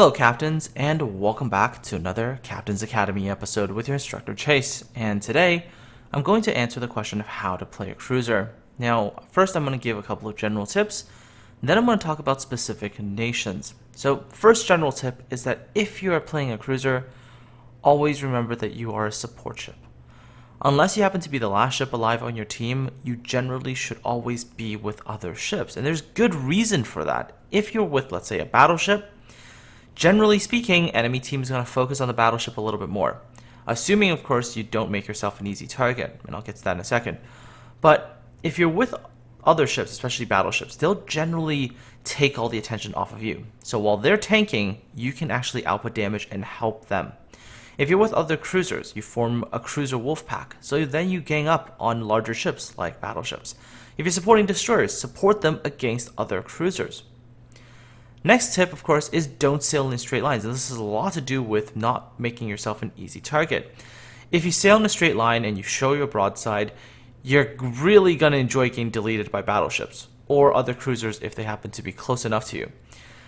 Hello Captains, and welcome back to another Captain's Academy episode with your instructor Chase. And today, I'm going to answer the question of how to play a cruiser. Now, first I'm going to give a couple of general tips, then I'm going to talk about specific nations. So, first general tip is that if you are playing a cruiser, always remember that you are a support ship. Unless you happen to be the last ship alive on your team, you generally should always be with other ships. And there's good reason for that. If you're with, let's say, a battleship, generally speaking, enemy team is going to focus on the battleship a little bit more. Assuming, of course, you don't make yourself an easy target, and I'll get to that in a second. But if you're with other ships, especially battleships, they'll generally take all the attention off of you. So while they're tanking, you can actually output damage and help them. If you're with other cruisers, you form a cruiser wolf pack, so then you gang up on larger ships like battleships. If you're supporting destroyers, support them against other cruisers. Next tip, of course, is don't sail in straight lines, and this has a lot to do with not making yourself an easy target. If you sail in a straight line and you show your broadside, you're really going to enjoy getting deleted by battleships, or other cruisers if they happen to be close enough to you.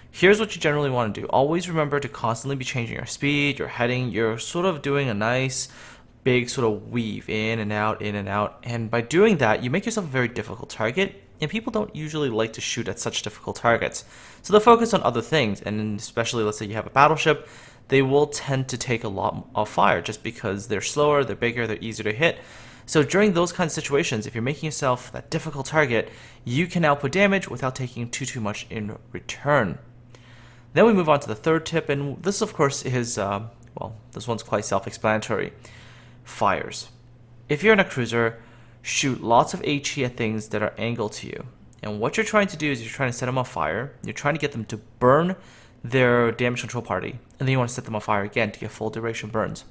Here's what you generally want to do. Always remember to constantly be changing your speed, your heading. You're sort of doing a nice big sort of weave in and out, and by doing that, you make yourself a very difficult target, and people don't usually like to shoot at such difficult targets. So they'll focus on other things, and especially let's say you have a battleship, they will tend to take a lot of fire just because they're slower, they're bigger, they're easier to hit. So during those kinds of situations, if you're making yourself that difficult target, you can output damage without taking too much in return. Then we move on to the third tip, and this of course is, this one's quite self-explanatory. Fires. If you're in a cruiser, shoot lots of HE at things that are angled to you. And what you're trying to do is you're trying to set them on fire. You're trying to get them to burn their damage control party. And then you want to set them on fire again to get full duration burns.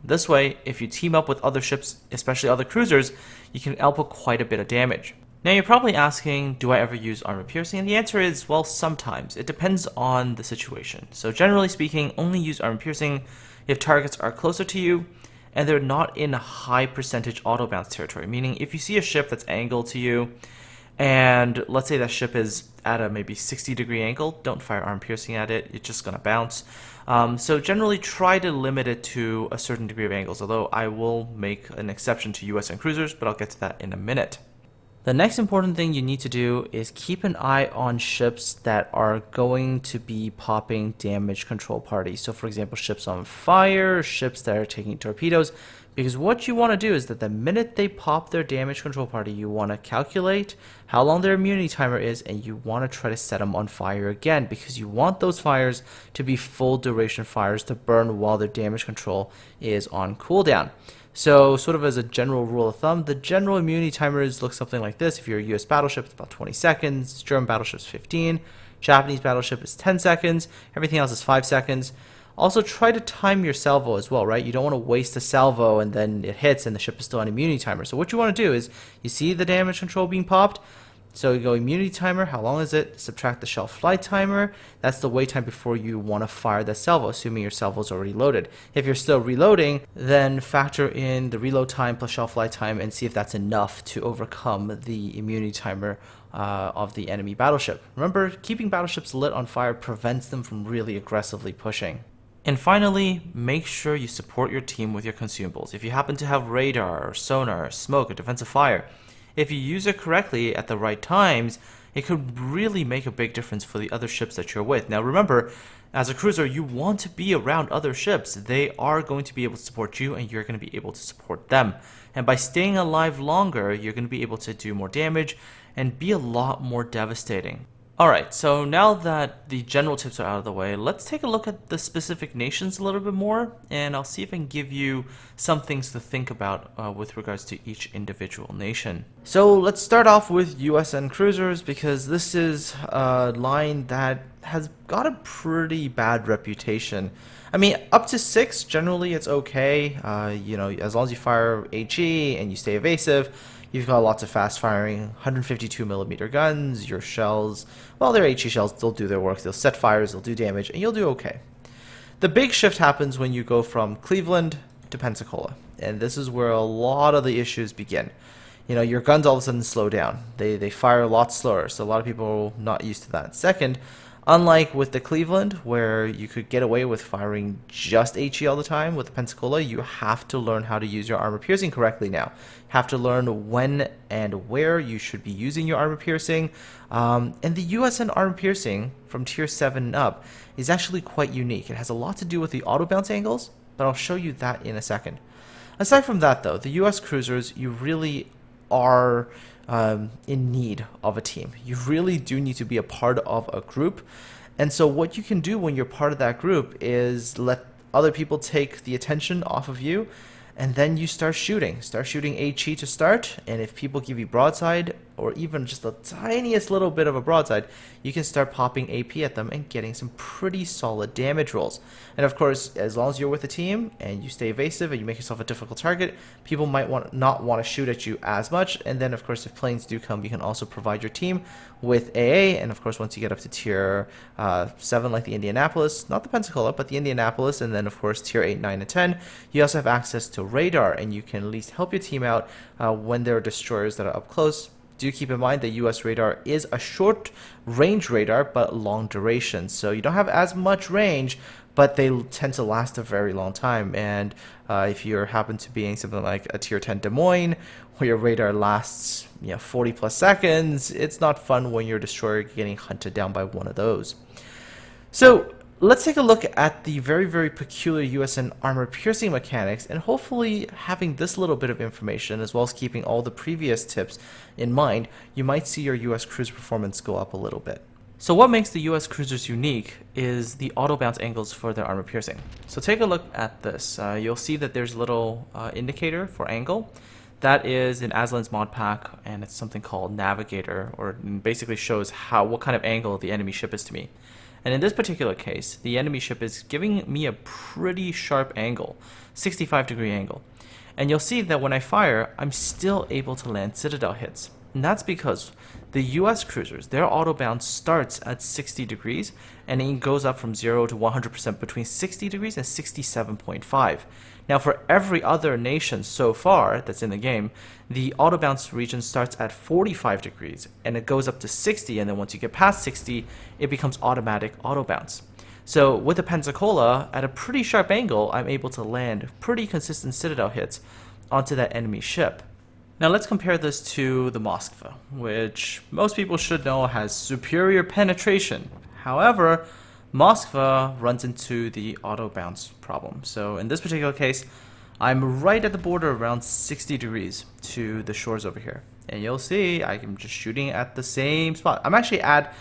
This way, if you team up with other ships, especially other cruisers, you can output quite a bit of damage. Now you're probably asking, do I ever use armor piercing? And the answer is, well, sometimes. It depends on the situation. So generally speaking, only use armor piercing if targets are closer to you and they're not in a high percentage auto bounce territory. Meaning if you see a ship that's angled to you, and let's say that ship is at a maybe 60-degree angle, don't fire armor piercing at it, it's just gonna bounce. So generally try to limit it to a certain degree of angles, although I will make an exception to USN cruisers, but I'll get to that in a minute. The next important thing you need to do is keep an eye on ships that are going to be popping damage control parties. So for example, ships on fire, ships that are taking torpedoes, because what you want to do is that the minute they pop their damage control party, you want to calculate how long their immunity timer is, and you want to try to set them on fire again, because you want those fires to be full duration fires to burn while their damage control is on cooldown. So sort of as a general rule of thumb, the general immunity timers look something like this. If you're a US battleship, it's about 20 seconds. German battleship's 15. Japanese battleship is 10 seconds. Everything else is 5 seconds. Also try to time your salvo as well, right? You don't want to waste a salvo and then it hits and the ship is still on immunity timer. So what you want to do is, you see the damage control being popped, so you go immunity timer, how long is it? Subtract the shell flight timer. That's the wait time before you want to fire the salvo, assuming your salvo is already loaded. If you're still reloading, then factor in the reload time plus shell flight time and see if that's enough to overcome the immunity timer of the enemy battleship. Remember, keeping battleships lit on fire prevents them from really aggressively pushing. And finally, make sure you support your team with your consumables. If you happen to have radar, or sonar, or smoke, or defensive fire, if you use it correctly at the right times, it could really make a big difference for the other ships that you're with. Now remember, as a cruiser, you want to be around other ships. They are going to be able to support you, and you're going to be able to support them. And by staying alive longer, you're going to be able to do more damage and be a lot more devastating. Alright, so now that the general tips are out of the way, let's take a look at the specific nations a little bit more, and I'll see if I can give you some things to think about with regards to each individual nation. So let's start off with USN cruisers, because this is a line that has got a pretty bad reputation. I mean, up to 6, generally it's okay, as long as you fire HE and you stay evasive. You've got lots of fast firing 152mm guns. Your shells, well, they're HE shells, they'll do their work, they'll set fires, they'll do damage, and you'll do okay. The big shift happens when you go from Cleveland to Pensacola, and this is where a lot of the issues begin. Your guns all of a sudden slow down. They fire a lot slower, so a lot of people are not used to that. Second, Unlike with the Cleveland, where you could get away with firing just HE all the time, with the Pensacola, you have to learn how to use your armor piercing correctly now. You have to learn when and where you should be using your armor piercing. And the USN armor piercing from tier 7 and up is actually quite unique. It has a lot to do with the auto bounce angles, but I'll show you that in a second. Aside from that, though, the US cruisers, you really are in need of a team. You really do need to be a part of a group. And so what you can do when you're part of that group is let other people take the attention off of you, and then you start shooting. Start shooting HE to start, and if people give you broadside, or even just the tiniest little bit of a broadside, you can start popping AP at them and getting some pretty solid damage rolls. And of course, as long as you're with a team and you stay evasive and you make yourself a difficult target, people might not want to shoot at you as much. And then of course, if planes do come, you can also provide your team with AA. And of course, once you get up to tier 7, like the Indianapolis, not the Pensacola, but the Indianapolis, and then of course tier 8, 9, and 10, you also have access to radar, and you can at least help your team out when there are destroyers that are up close. Do keep in mind that US radar is a short range radar, but long duration. So you don't have as much range, but they tend to last a very long time. And if you happen to be in something like a tier 10 Des Moines, where your radar lasts 40 plus seconds, it's not fun when your destroyer getting hunted down by one of those. So let's take a look at the very, very peculiar USN armor piercing mechanics, and hopefully having this little bit of information, as well as keeping all the previous tips in mind, you might see your US cruiser performance go up a little bit. So what makes the US cruisers unique is the auto bounce angles for their armor piercing. So take a look at this. You'll see that there's a little indicator for angle. That is in Aslan's mod pack, and it's something called Navigator, or basically shows what kind of angle the enemy ship is to me. And in this particular case, the enemy ship is giving me a pretty sharp angle, 65-degree angle. And you'll see that when I fire, I'm still able to land Citadel hits. And that's because the US cruisers, their auto bounce starts at 60 degrees, and it goes up from 0 to 100% between 60 degrees and 67.5. Now for every other nation so far that's in the game, the auto bounce region starts at 45 degrees and it goes up to 60, and then once you get past 60, it becomes automatic auto bounce. So with the Pensacola, at a pretty sharp angle, I'm able to land pretty consistent Citadel hits onto that enemy ship. Now let's compare this to the Moskva, which most people should know has superior penetration. However, Moskva runs into the auto bounce problem. So in this particular case, I'm right at the border around 60 degrees to the shores over here. And you'll see I'm just shooting at the same spot. I'm actually at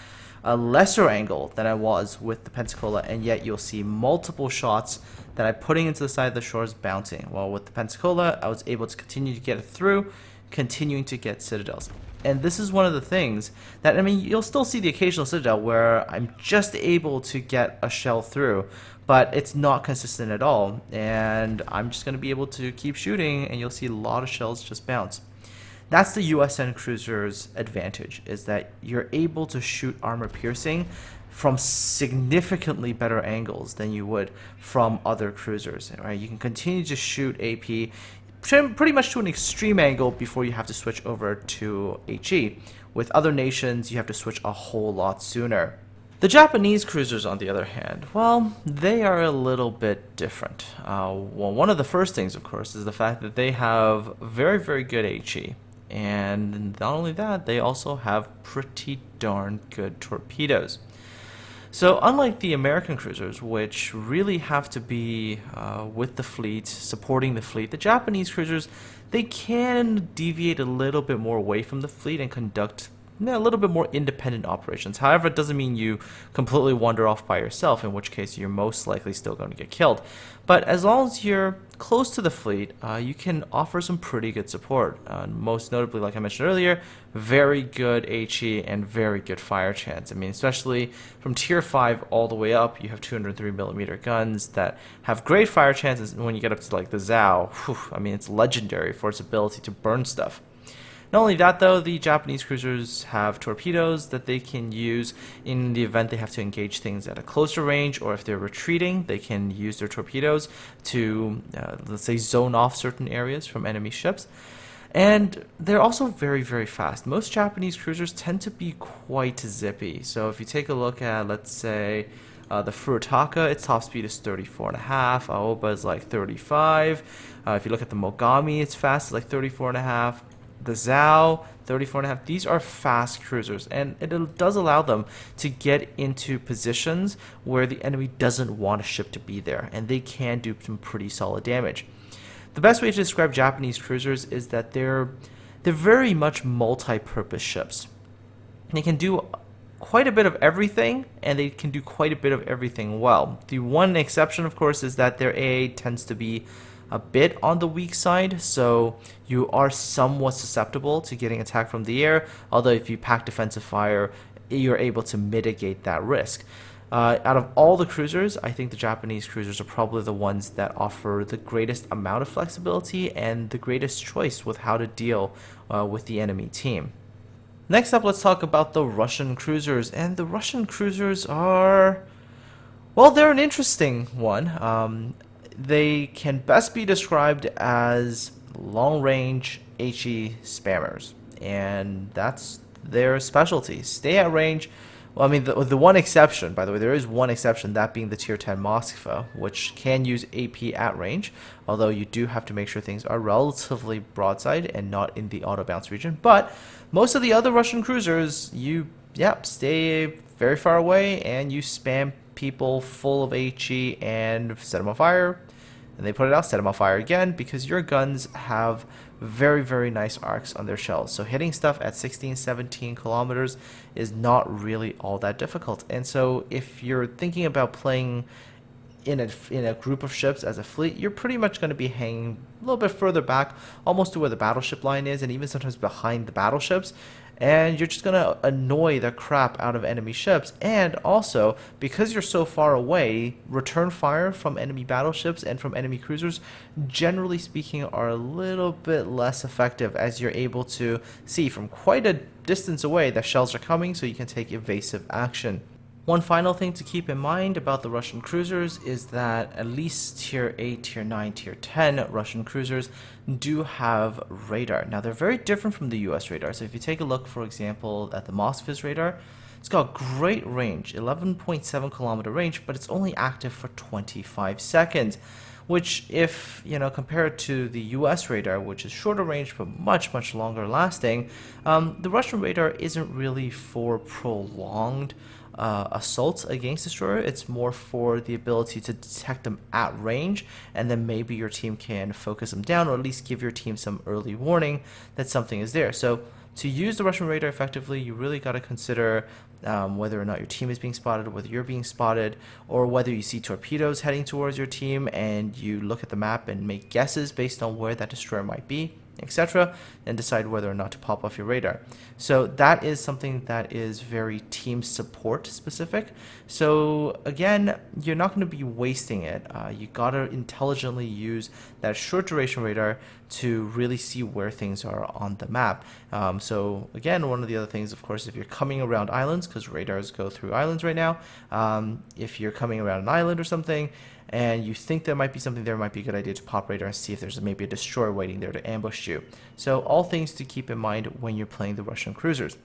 a lesser angle than I was with the Pensacola, and yet you'll see multiple shots that I'm putting into the side of the shores bouncing. While with the Pensacola, I was able to continue to get it through, continuing to get Citadels. And this is one of the things that, I mean, you'll still see the occasional Citadel where I'm just able to get a shell through, but it's not consistent at all. And I'm just going to be able to keep shooting, and you'll see a lot of shells just bounce. That's the USN cruiser's advantage, is that you're able to shoot armor piercing from significantly better angles than you would from other cruisers. Right? You can continue to shoot AP pretty much to an extreme angle before you have to switch over to HE. With other nations, you have to switch a whole lot sooner. The Japanese cruisers, on the other hand, well, they are a little bit different. Well, one of the first things, of course, is the fact that they have very, very good HE. And not only that, they also have pretty darn good torpedoes. So unlike the American cruisers, which really have to be with the fleet, supporting the fleet, the Japanese cruisers, they can deviate a little bit more away from the fleet and conduct a little bit more independent operations. However, it doesn't mean you completely wander off by yourself, in which case you're most likely still going to get killed. But as long as you're close to the fleet, you can offer some pretty good support. Most notably, like I mentioned earlier, very good HE and very good fire chance. I mean, especially from tier 5 all the way up, you have 203mm guns that have great fire chances. And when you get up to like the Zhao, I mean, it's legendary for its ability to burn stuff. Not only that, though, the Japanese cruisers have torpedoes that they can use in the event they have to engage things at a closer range, or if they're retreating, they can use their torpedoes to, let's say, zone off certain areas from enemy ships. And they're also very, very fast. Most Japanese cruisers tend to be quite zippy. So if you take a look at, let's say, the Furutaka, its top speed is 34.5. Aoba is like 35. If you look at the Mogami, it's fast, it's like 34.5. The Zhao, 34.5. These are fast cruisers, and it does allow them to get into positions where the enemy doesn't want a ship to be there, and they can do some pretty solid damage. The best way to describe Japanese cruisers is that they're very much multi-purpose ships. They can do quite a bit of everything, and they can do quite a bit of everything well. The one exception, of course, is that their AA tends to be a bit on the weak side, so you are somewhat susceptible to getting attacked from the air, although if you pack defensive fire, you're able to mitigate that risk. Out of all the cruisers, I think the Japanese cruisers are probably the ones that offer the greatest amount of flexibility and the greatest choice with how to deal with the enemy team. Next up, let's talk about the Russian cruisers. And the Russian cruisers are, well, they're an interesting one. They can best be described as long-range HE spammers, and that's their specialty. Stay at range. Well, I mean, the one exception, by the way, there is one exception, that being the Tier 10 Moskva, which can use AP at range, although you do have to make sure things are relatively broadside and not in the auto-bounce region. But most of the other Russian cruisers, stay very far away, and you spam people full of HE and set them on fire, and they put it out, set them on fire again, because your guns have very, very nice arcs on their shells. So hitting stuff at 16, 17 kilometers is not really all that difficult. And so if you're thinking about playing in a group of ships as a fleet, you're pretty much going to be hanging a little bit further back, almost to where the battleship line is, and even sometimes behind the battleships. And you're just going to annoy the crap out of enemy ships. And also, because you're so far away, return fire from enemy battleships and from enemy cruisers, generally speaking, are a little bit less effective, as you're able to see from quite a distance away that shells are coming, so you can take evasive action. One final thing to keep in mind about the Russian cruisers is that at least Tier 8, Tier 9, Tier 10 Russian cruisers do have radar. Now, they're very different from the US radar. So if you take a look, for example, at the Moskva's radar, it's got great range, 11.7 kilometer range, but it's only active for 25 seconds. Which, if compared to the US radar, which is shorter range but much, much longer lasting, the Russian radar isn't really for prolonged assaults against destroyer. It's more for the ability to detect them at range, and then maybe your team can focus them down, or at least give your team some early warning that something is there. So to use the Russian radar effectively, you really got to consider whether or not your team is being spotted, whether you're being spotted, or whether you see torpedoes heading towards your team and you look at the map and make guesses based on where that destroyer might be, etc., and decide whether or not to pop off your radar. So that is something that is very team support specific. So again, you're not going to be wasting it. You got to intelligently use that short duration radar to really see where things are on the map. So again, one of the other things, of course, if you're coming around islands, because radars go through islands right now, if you're coming around an island or something, and you think there might be something there, it might be a good idea to pop radar and see if there's maybe a destroyer waiting there to ambush you. So all things to keep in mind when you're playing the Russian cruisers.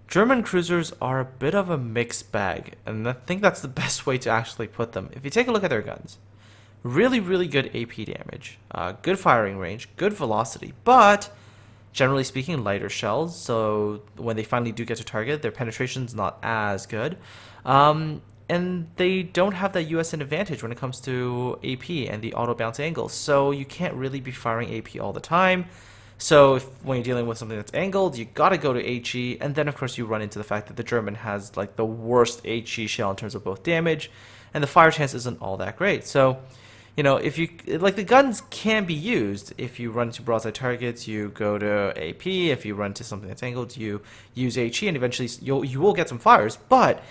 German cruisers are a bit of a mixed bag, and I think that's the best way to actually put them. If you take a look at their guns, really, really good AP damage, good firing range, good velocity, but generally speaking, lighter shells, so when they finally do get to target, their penetration's not as good. And they don't have that USN advantage when it comes to AP and the auto bounce angles, so you can't really be firing AP all the time. So when you're dealing with something that's angled, you gotta go to HE, and then of course you run into the fact that the German has like the worst HE shell in terms of both damage, and the fire chance isn't all that great. So, if you like, the guns can be used. If you run into broadside targets, you go to AP. If you run into something that's angled, you use HE, and eventually you will get some fires. But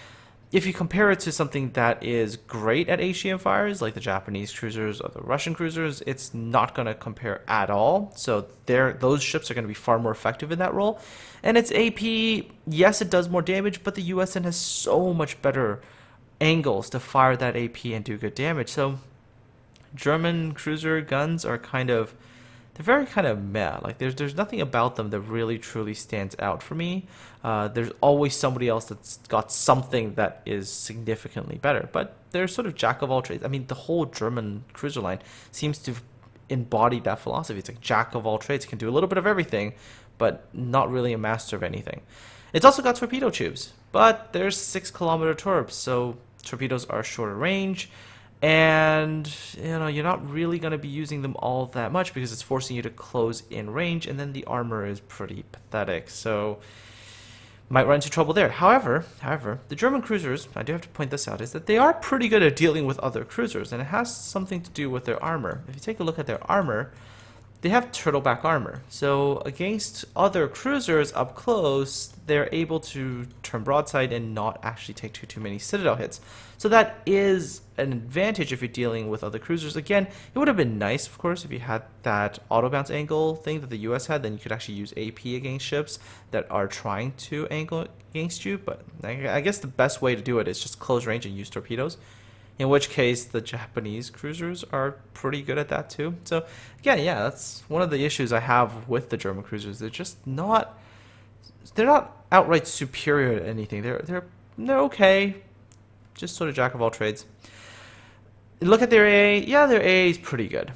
if you compare it to something that is great at HE fires, like the Japanese cruisers or the Russian cruisers, it's not going to compare at all. So those ships are going to be far more effective in that role. And its AP, yes, it does more damage, but the USN has so much better angles to fire that AP and do good damage. So German cruiser guns are kind of they're very kind of meh. Like there's nothing about them that really truly stands out for me. There's always somebody else that's got something that is significantly better, but they're sort of jack of all trades. I mean, the whole German cruiser line seems to embody that philosophy. It's like jack of all trades, can do a little bit of everything, but not really a master of anything. It's also got torpedo tubes, but there's 6-kilometer torps, so torpedoes are shorter range, and you're not really going to be using them all that much because it's forcing you to close in range, and then the armor is pretty pathetic, so might run into trouble there. However, the German cruisers, I do have to point this out, is that they are pretty good at dealing with other cruisers, and it has something to do with their armor. If you take a look at their armor, they have turtleback armor. So against other cruisers up close, they're able to turn broadside and not actually take too many citadel hits. So that is an advantage if you're dealing with other cruisers. Again, it would have been nice, of course, if you had that auto bounce angle thing that the US had, then you could actually use AP against ships that are trying to angle against you. But I guess the best way to do it is just close range and use torpedoes. In which case, the Japanese cruisers are pretty good at that too. So again, yeah, that's one of the issues I have with the German cruisers. They're not outright superior to anything. They're okay, just sort of jack of all trades. Look at their AA. Yeah, their AA is pretty good.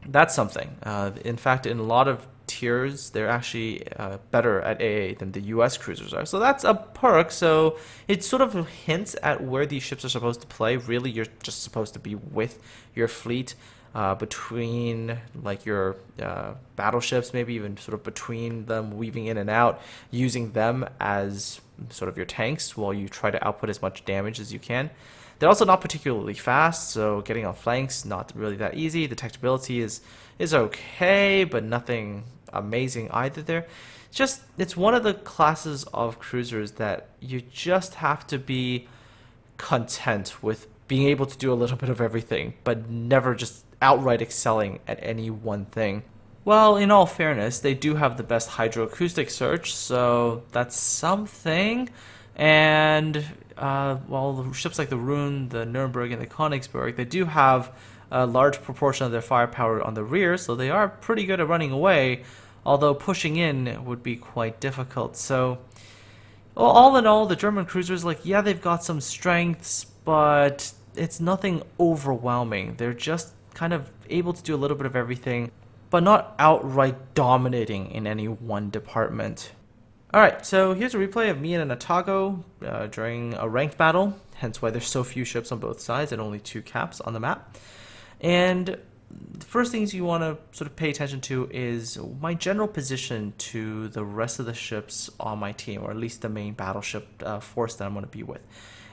That's something. In fact, in a lot of tiers, they're actually better at AA than the US cruisers are. So that's a perk. So it sort of hints at where these ships are supposed to play. Really, you're just supposed to be with your fleet between like your battleships, maybe even sort of between them, weaving in and out, using them as sort of your tanks while you try to output as much damage as you can. They're also not particularly fast, so getting on flanks, not really that easy. Detectability is okay, but nothing amazing either there. It's one of the classes of cruisers that you just have to be content with being able to do a little bit of everything, but never just outright excelling at any one thing. Well, in all fairness, they do have the best hydroacoustic search, so that's something. And well, ships like the Rune, the Nuremberg, and the Königsberg, they do have a large proportion of their firepower on the rear, so they are pretty good at running away, although pushing in would be quite difficult. So, well, all in all, the German cruisers, like, yeah, they've got some strengths, but it's nothing overwhelming. They're just kind of able to do a little bit of everything, but not outright dominating in any one department. Alright, so here's a replay of me and an Atago during a ranked battle, hence why there's so few ships on both sides and only 2 caps on the map. And the first things you want to sort of pay attention to is my general position to the rest of the ships on my team, or at least the main battleship force that I'm going to be with.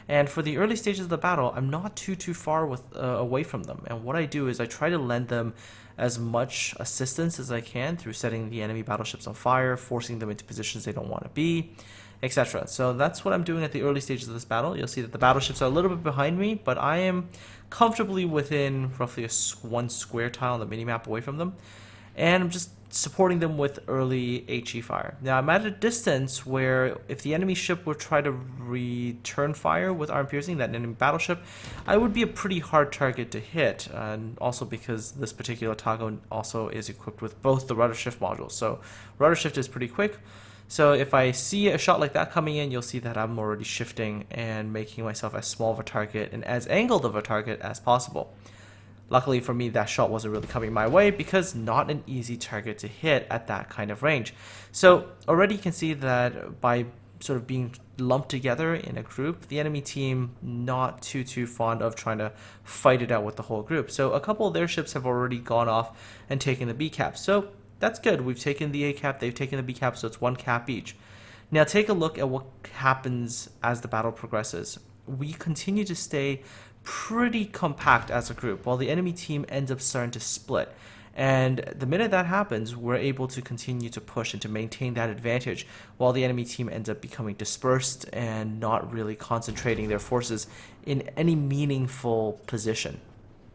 And for the early stages of the battle, I'm not too far away from them. And what I do is I try to lend them as much assistance as I can through setting the enemy battleships on fire, forcing them into positions they don't want to be, etc. So that's what I'm doing at the early stages of this battle. You'll see that the battleships are a little bit behind me, but I am comfortably within roughly one square tile on the minimap away from them. And I'm just supporting them with early HE fire. Now I'm at a distance where if the enemy ship would try to return fire with arm piercing, that enemy battleship, I would be a pretty hard target to hit, and also because this particular Tago also is equipped with both the rudder shift modules. So rudder shift is pretty quick. So if I see a shot like that coming in, you'll see that I'm already shifting and making myself as small of a target and as angled of a target as possible. Luckily for me, that shot wasn't really coming my way because not an easy target to hit at that kind of range. So already you can see that by sort of being lumped together in a group, the enemy team not too fond of trying to fight it out with the whole group. So a couple of their ships have already gone off and taken the B cap. So that's good. We've taken the A cap, they've taken the B cap, so it's 1 cap each. Now take a look at what happens as the battle progresses. We continue to stay pretty compact as a group while the enemy team ends up starting to split, and the minute that happens, we're able to continue to push and to maintain that advantage while the enemy team ends up becoming dispersed and not really concentrating their forces in any meaningful position.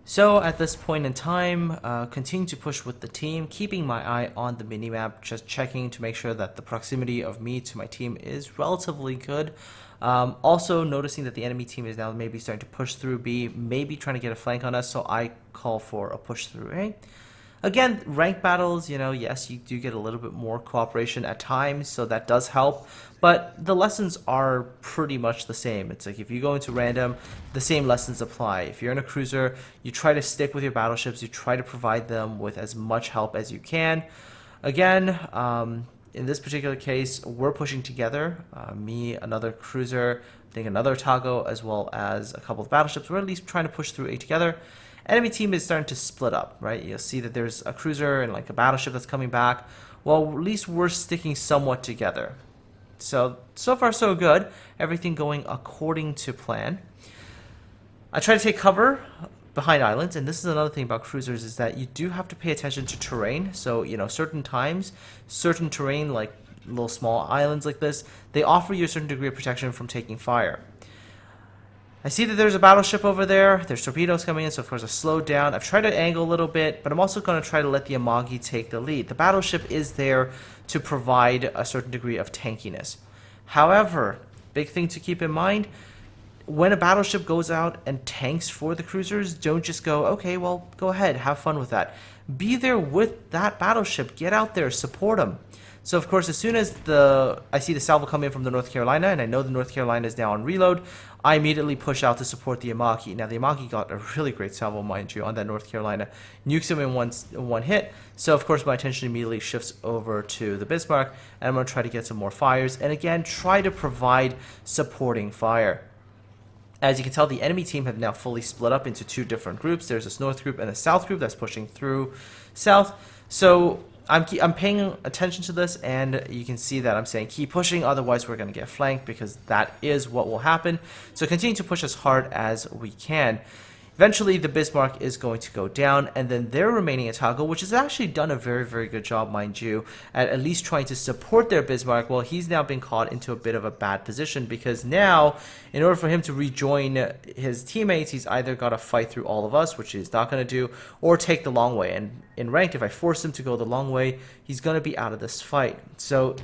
So at this point in time, continue to push with the team, keeping my eye on the minimap, just checking to make sure that the proximity of me to my team is relatively good. Also noticing that the enemy team is now maybe starting to push through B, maybe trying to get a flank on us, so I call for a push through A. Again, rank battles, yes, you do get a little bit more cooperation at times, so that does help. But the lessons are pretty much the same. It's like if you go into random, the same lessons apply. If you're in a cruiser, you try to stick with your battleships, you try to provide them with as much help as you can. Again, in this particular case, we're pushing together. Me, another cruiser, I think another Otago, as well as a couple of battleships. We're at least trying to push through A together. Enemy team is starting to split up, right? You'll see that there's a cruiser and like a battleship that's coming back. Well, at least we're sticking somewhat together. So far so good. Everything going according to plan. I try to take cover behind islands, and this is another thing about cruisers is that you do have to pay attention to terrain. So, certain times, certain terrain like little small islands like this, they offer you a certain degree of protection from taking fire. I see that there's a battleship over there. There's torpedoes coming in, so of course I slowed down. I've tried to angle a little bit, but I'm also going to try to let the Amagi take the lead. The battleship is there to provide a certain degree of tankiness. However, big thing to keep in mind, when a battleship goes out and tanks for the cruisers, don't just go, okay, well, go ahead, have fun with that. Be there with that battleship. Get out there, support them. So, of course, as soon as I see the salvo come in from the North Carolina, and I know the North Carolina is now on reload, I immediately push out to support the Amagi. Now, the Amagi got a really great salvo, mind you, on that North Carolina. Nukes him in one hit. So, of course, my attention immediately shifts over to the Bismarck, and I'm going to try to get some more fires. And again, try to provide supporting fire. As you can tell, the enemy team have now fully split up into two different groups. There's this north group and a south group that's pushing through south. So I'm paying attention to this, and you can see that I'm saying keep pushing, otherwise we're going to get flanked, because that is what will happen. So continue to push as hard as we can. Eventually, the Bismarck is going to go down, and then their remaining Otago, which has actually done a very, very good job, mind you, at least trying to support their Bismarck. Well, he's now been caught into a bit of a bad position, because now, in order for him to rejoin his teammates, he's either got to fight through all of us, which he's not going to do, or take the long way. And in ranked, if I force him to go the long way, he's going to be out of this fight. So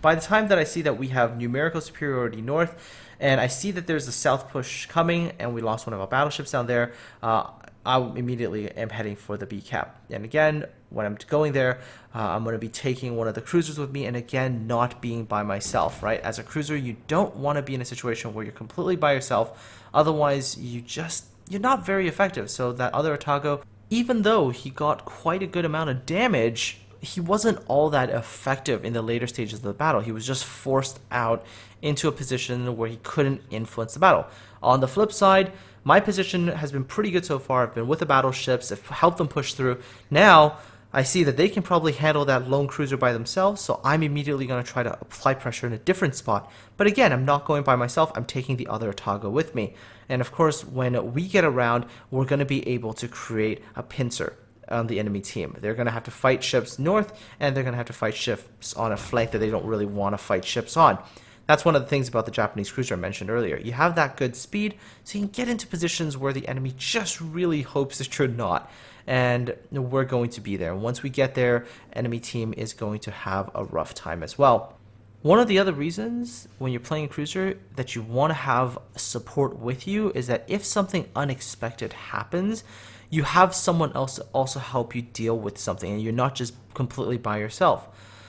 by the time that I see that we have numerical superiority north, and I see that there's a south push coming, and we lost one of our battleships down there, I immediately am heading for the B cap. And again, when I'm going there, I'm going to be taking one of the cruisers with me, and again, not being by myself, right? As a cruiser, you don't want to be in a situation where you're completely by yourself. Otherwise, you're not very effective. So that other Otago, even though he got quite a good amount of damage, he wasn't all that effective in the later stages of the battle. He was just forced out into a position where he couldn't influence the battle. On the flip side, my position has been pretty good so far. I've been with the battleships, I've helped them push through. Now, I see that they can probably handle that lone cruiser by themselves, so I'm immediately going to try to apply pressure in a different spot. But again, I'm not going by myself, I'm taking the other Otago with me. And of course, when we get around, we're going to be able to create a pincer on the enemy team. They're going to have to fight ships north, and they're going to have to fight ships on a flank that they don't really want to fight ships on. That's one of the things about the Japanese cruiser I mentioned earlier. You have that good speed, so you can get into positions where the enemy just really hopes that you're not. And we're going to be there. Once we get there, enemy team is going to have a rough time as well. One of the other reasons when you're playing a cruiser that you want to have support with you is that if something unexpected happens, you have someone else to also help you deal with something, and you're not just completely by yourself.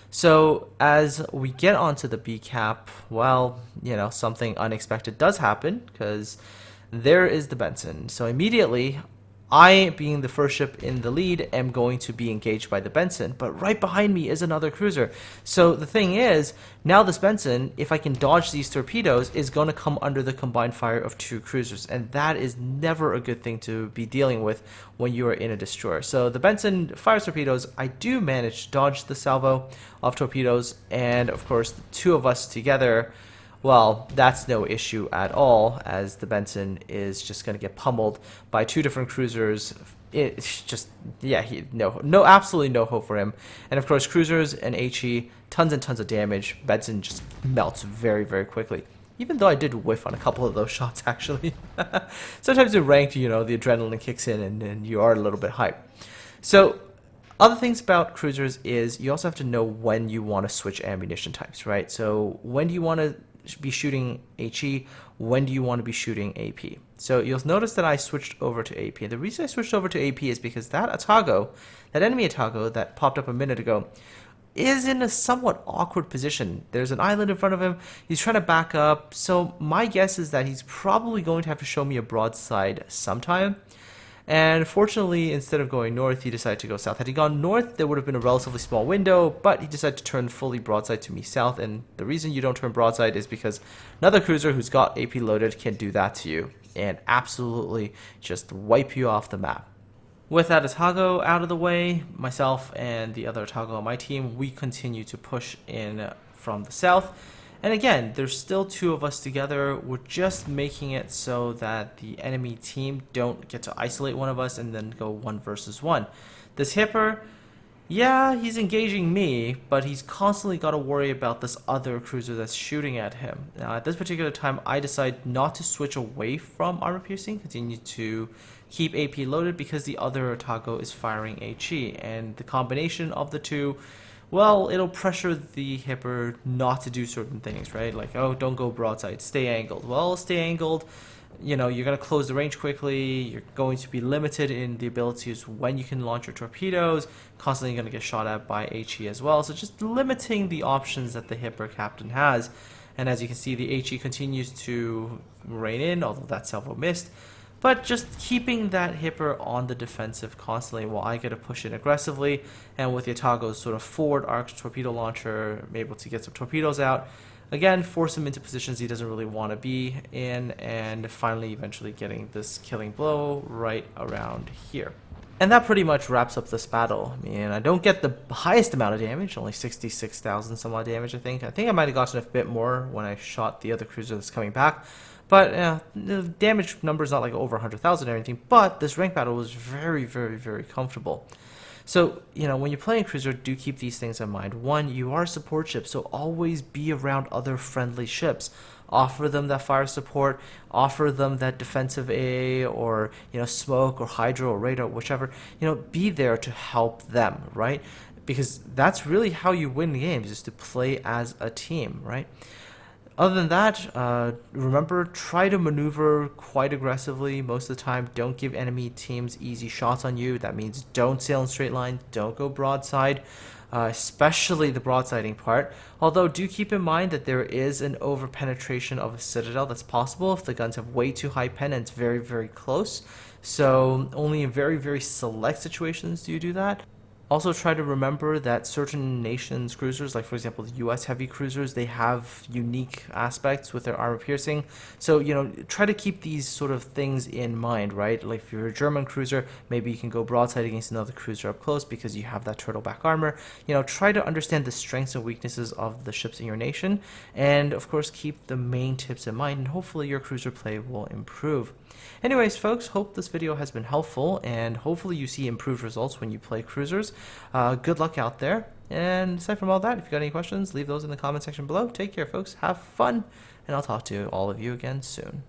So as we get onto the B cap, well, something unexpected does happen, because there is the Benson. So immediately, I, being the first ship in the lead, am going to be engaged by the Benson, but right behind me is another cruiser. So the thing is, now this Benson, if I can dodge these torpedoes, is going to come under the combined fire of two cruisers, and that is never a good thing to be dealing with when you are in a destroyer. So the Benson fires torpedoes. I do manage to dodge the salvo of torpedoes, and of course, the two of us together, well, that's no issue at all, as the Benson is just going to get pummeled by two different cruisers. It's just, yeah, absolutely no hope for him. And of course, cruisers and HE, tons and tons of damage. Benson just melts very, very quickly. Even though I did whiff on a couple of those shots, actually. Sometimes in ranked, the adrenaline kicks in, and you are a little bit hyped. So, other things about cruisers is you also have to know when you want to switch ammunition types, right? So when do you want to be shooting HE, when do you want to be shooting AP. So you'll notice that I switched over to AP. And the reason I switched over to AP is because that Atago, that enemy Atago that popped up a minute ago, is in a somewhat awkward position. There's an island in front of him. He's trying to back up. So my guess is that he's probably going to have to show me a broadside sometime. And fortunately, instead of going north, he decided to go south. Had he gone north, there would have been a relatively small window, but he decided to turn fully broadside to me south. And the reason you don't turn broadside is because another cruiser who's got AP loaded can do that to you and absolutely just wipe you off the map. With that Atago out of the way, myself and the other Atago on my team, we continue to push in from the south. And again, there's still two of us together. We're just making it so that the enemy team don't get to isolate one of us and then go 1 versus 1. This Hipper, yeah, he's engaging me, but he's constantly got to worry about this other cruiser that's shooting at him. Now, at this particular time, I decide not to switch away from armor piercing, continue to keep AP loaded because the other Atago is firing HE, and the combination of the two, well, it'll pressure the Hipper not to do certain things, right? Like, oh, don't go broadside, stay angled. Well, stay angled, you know, you're going to close the range quickly, you're going to be limited in the abilities when you can launch your torpedoes, constantly going to get shot at by HE as well, so just limiting the options that the Hipper captain has. And as you can see, the HE continues to rein in, although that salvo missed. But just keeping that Hipper on the defensive constantly while I get to push in aggressively, and with the Atago's sort of forward arced torpedo launcher, I'm able to get some torpedoes out. Again, force him into positions he doesn't really want to be in, and finally eventually getting this killing blow right around here. And that pretty much wraps up this battle. I mean, I don't get the highest amount of damage, only 66,000 some odd damage, I think. I think I might have gotten a bit more when I shot the other cruiser that's coming back. But the damage number is not like over 100,000 or anything, but this rank battle was very, very, very comfortable. So, you know, when you're playing cruiser, do keep these things in mind. One, you are a support ship, so always be around other friendly ships. Offer them that fire support, offer them that defensive AA, or, you know, smoke or hydro or radar, whichever. You know, be there to help them, right? Because that's really how you win games, is to play as a team, right? Other than that, remember, try to maneuver quite aggressively most of the time. Don't give enemy teams easy shots on you. That means don't sail in straight line, don't go broadside, especially the broadsiding part. Although do keep in mind that there is an over-penetration of a citadel that's possible if the guns have way too high pen and it's very, very close. So only in very, very select situations do you do that. Also, try to remember that certain nations' cruisers, like for example the US heavy cruisers, they have unique aspects with their armor piercing. So, you know, try to keep these sort of things in mind, right? Like if you're a German cruiser, maybe you can go broadside against another cruiser up close because you have that turtleback armor. You know, try to understand the strengths and weaknesses of the ships in your nation. And of course, keep the main tips in mind, and hopefully your cruiser play will improve. Anyways, folks, hope this video has been helpful, and hopefully you see improved results when you play cruisers. Good luck out there, and aside from all that, if you got any questions, leave those in the comment section below. Take care, folks, have fun, and I'll talk to all of you again soon.